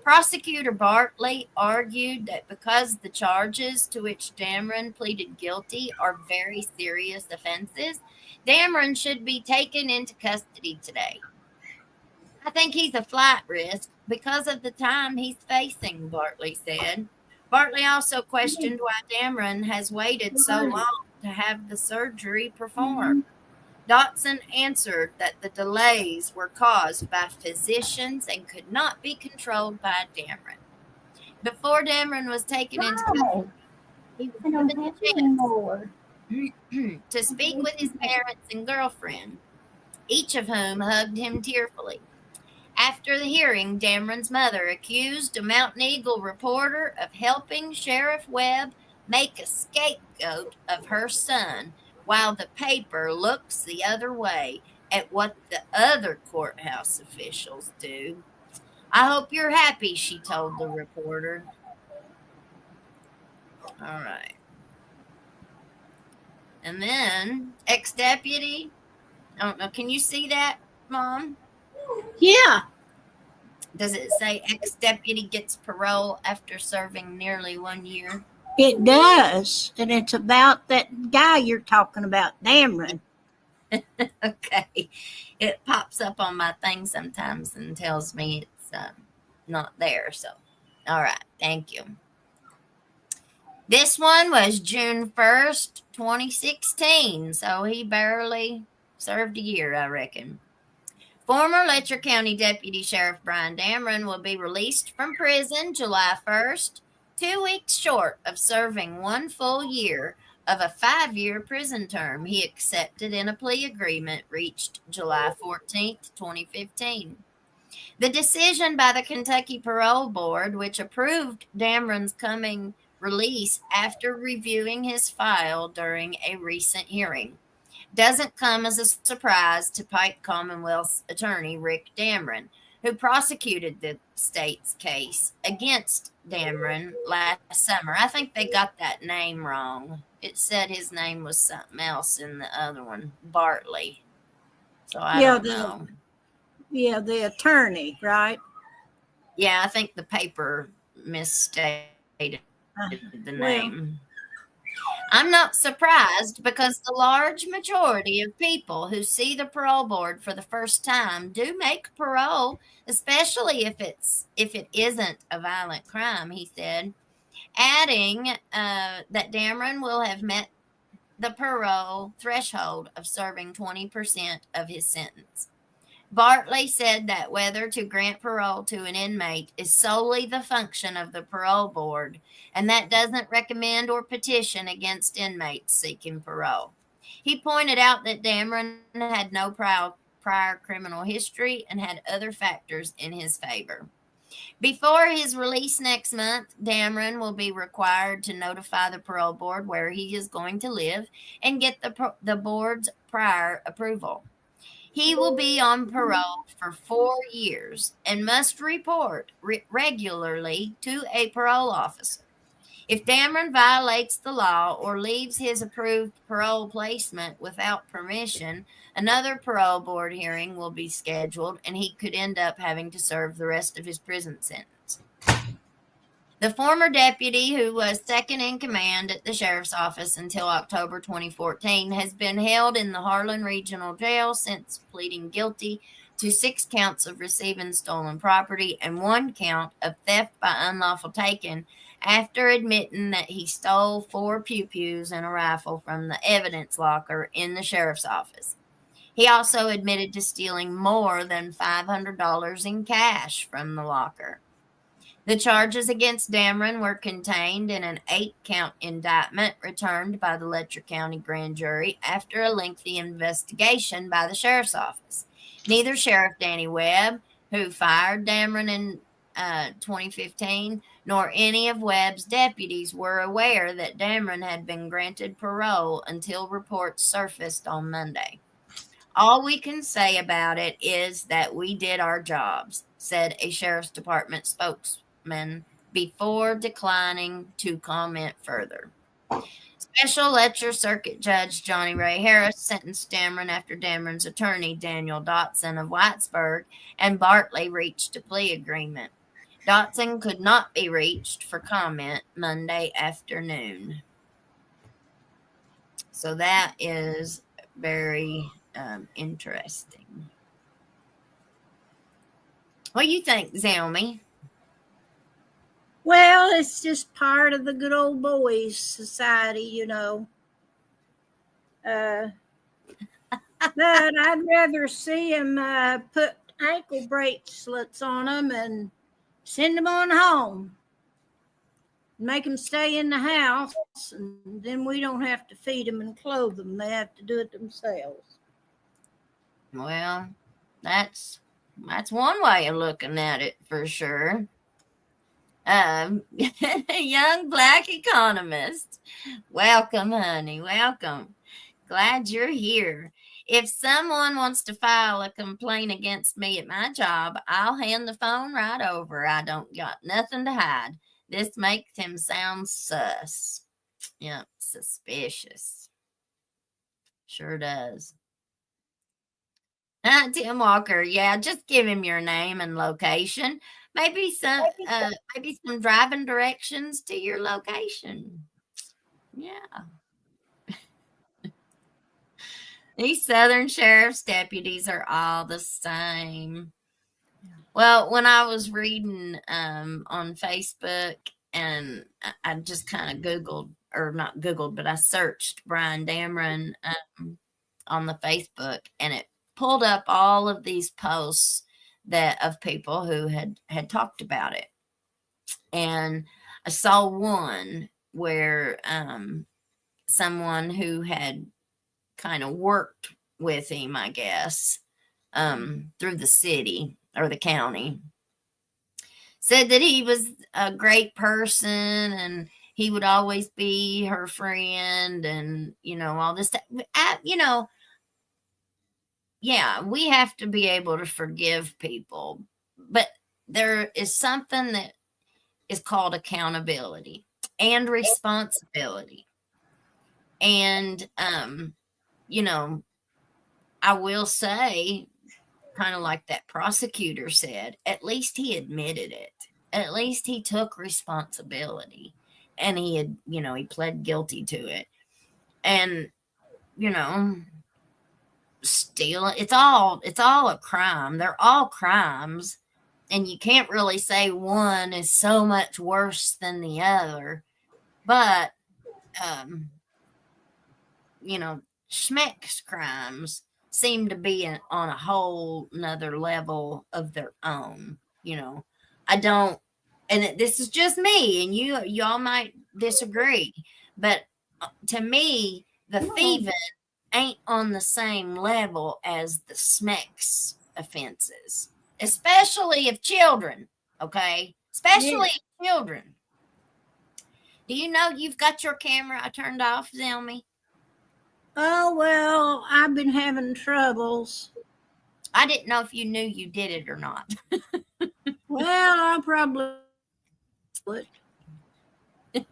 Prosecutor Bartley argued that because the charges to which Dameron pleaded guilty are very serious offenses, Dameron should be taken into custody today. I think he's a flight risk because of the time he's facing, Bartley said. Bartley also questioned why Dameron has waited so long to have the surgery performed. Dotson answered that the delays were caused by physicians and could not be controlled by Dameron. Before Dameron was taken into custody, he was given the chance to speak with his parents and girlfriend, each of whom hugged him tearfully. After the hearing, Dameron's mother accused a Mountain Eagle reporter of helping Sheriff Webb make a scapegoat of her son, while the paper looks the other way at what the other courthouse officials do. I hope you're happy, she told the reporter. All right. And then, ex-deputy, I don't know, can you see that, Mom? Yeah. Does it say ex-deputy gets parole after serving nearly 1 year? It does. And it's about that guy you're talking about, Dameron. Okay. It pops up on my thing sometimes and tells me it's not there. So, all right. Thank you. This one was June 1st, 2016. So he barely served a year, I reckon. Former Letcher County Deputy Sheriff Brian Dameron will be released from prison July 1st, 2 weeks short of serving 1 full year of a 5-year prison term he accepted in a plea agreement reached July 14th, 2015. The decision by the Kentucky Parole Board, which approved Dameron's coming release after reviewing his file during a recent hearing, doesn't come as a surprise to Pike Commonwealth's attorney, Rick Dameron, who prosecuted the state's case against Dameron last summer. I think they got that name wrong. It said his name was something else in the other one, Bartley. So I don't know. Yeah, the attorney, right? Yeah, I think the paper misstated the name. I'm not surprised because the large majority of people who see the parole board for the first time do make parole, especially if it isn't a violent crime, he said, adding that Dameron will have met the parole threshold of serving 20% of his sentence. Bartley said that whether to grant parole to an inmate is solely the function of the parole board, and that doesn't recommend or petition against inmates seeking parole. He pointed out that Dameron had no prior criminal history and had other factors in his favor. Before his release next month, Dameron will be required to notify the parole board where he is going to live and get the board's prior approval. He will be on parole for 4 years and must report regularly to a parole officer. If Dameron violates the law or leaves his approved parole placement without permission, another parole board hearing will be scheduled and he could end up having to serve the rest of his prison sentence. The former deputy, who was second in command at the sheriff's office until October 2014, has been held in the Harlan Regional Jail since pleading guilty to 6 counts of receiving stolen property and 1 count of theft by unlawful taking after admitting that he stole 4 pew-pews and a rifle from the evidence locker in the sheriff's office. He also admitted to stealing more than $500 in cash from the locker. The charges against Dameron were contained in an 8-count indictment returned by the Letcher County grand jury after a lengthy investigation by the sheriff's office. Neither Sheriff Danny Webb, who fired Dameron in 2015, nor any of Webb's deputies were aware that Dameron had been granted parole until reports surfaced on Monday. All we can say about it is that we did our jobs, said a sheriff's department spokesman before declining to comment further. Special Letcher Circuit Judge Johnny Ray Harris sentenced Dameron after Dameron's attorney, Daniel Dotson of Whitesburg, and Bartley reached a plea agreement. Dotson could not be reached for comment Monday afternoon. So that is very interesting. What do you think, Zelmy? Well, it's just part of the good old boys society, you know. But I'd rather see him put ankle bracelets on them and send them on home. Make them stay in the house, and then we don't have to feed them and clothe them. They have to do it themselves. Well, that's one way of looking at it for sure. Young black economist. Welcome, honey. Welcome. Glad you're here. If someone wants to file a complaint against me at my job, I'll hand the phone right over. I don't got nothing to hide. This makes him sound sus. Yep, suspicious. Sure does. Tim Walker, yeah, just give him your name and location. Maybe some driving directions to your location. Yeah. These Southern sheriff's deputies are all the same. Well, when I was reading on Facebook and I just kind of Googled, or not Googled, but I searched Brian Dameron on the Facebook, and it pulled up all of these posts that of people who had talked about it. And I saw one where someone who had kind of worked with him, I guess, through the city or the county, said that he was a great person and he would always be her friend and, all this stuff. Yeah, we have to be able to forgive people, but there is something that is called accountability and responsibility. And, I will say, kind of like that prosecutor said, at least he admitted it. At least he took responsibility and he had, he pled guilty to it. And, stealing, it's all a crime. They're all crimes. And you can't really say one is so much worse than the other. But, Schmeck's crimes seem to be on a whole nother level of their own. I don't, and this is just me, and y'all might disagree, but to me, the thieving ain't on the same level as the Schmeck's offenses, especially of children. Okay, especially children. Do you know you've got your camera turned off, Zelmy? Oh, well, I've been having troubles. I didn't know if you knew you did it or not. Well, I probably would. I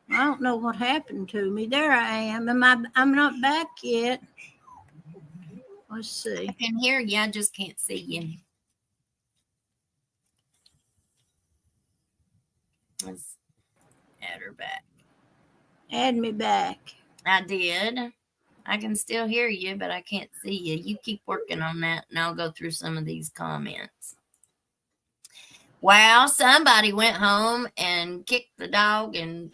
don't know what happened to me. There I am. I'm not back yet. Let's see. I can hear you. I just can't see you. Let's add her back. Add me back. I did. I can still hear you, but I can't see you. You keep working on that, and I'll go through some of these comments. Wow, somebody went home and kicked the dog, and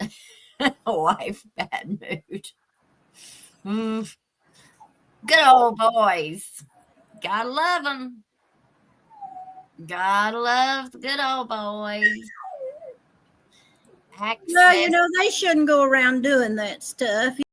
wife bad mood. Good old boys. Gotta love them. Gotta love the good old boys. Well, they shouldn't go around doing that stuff.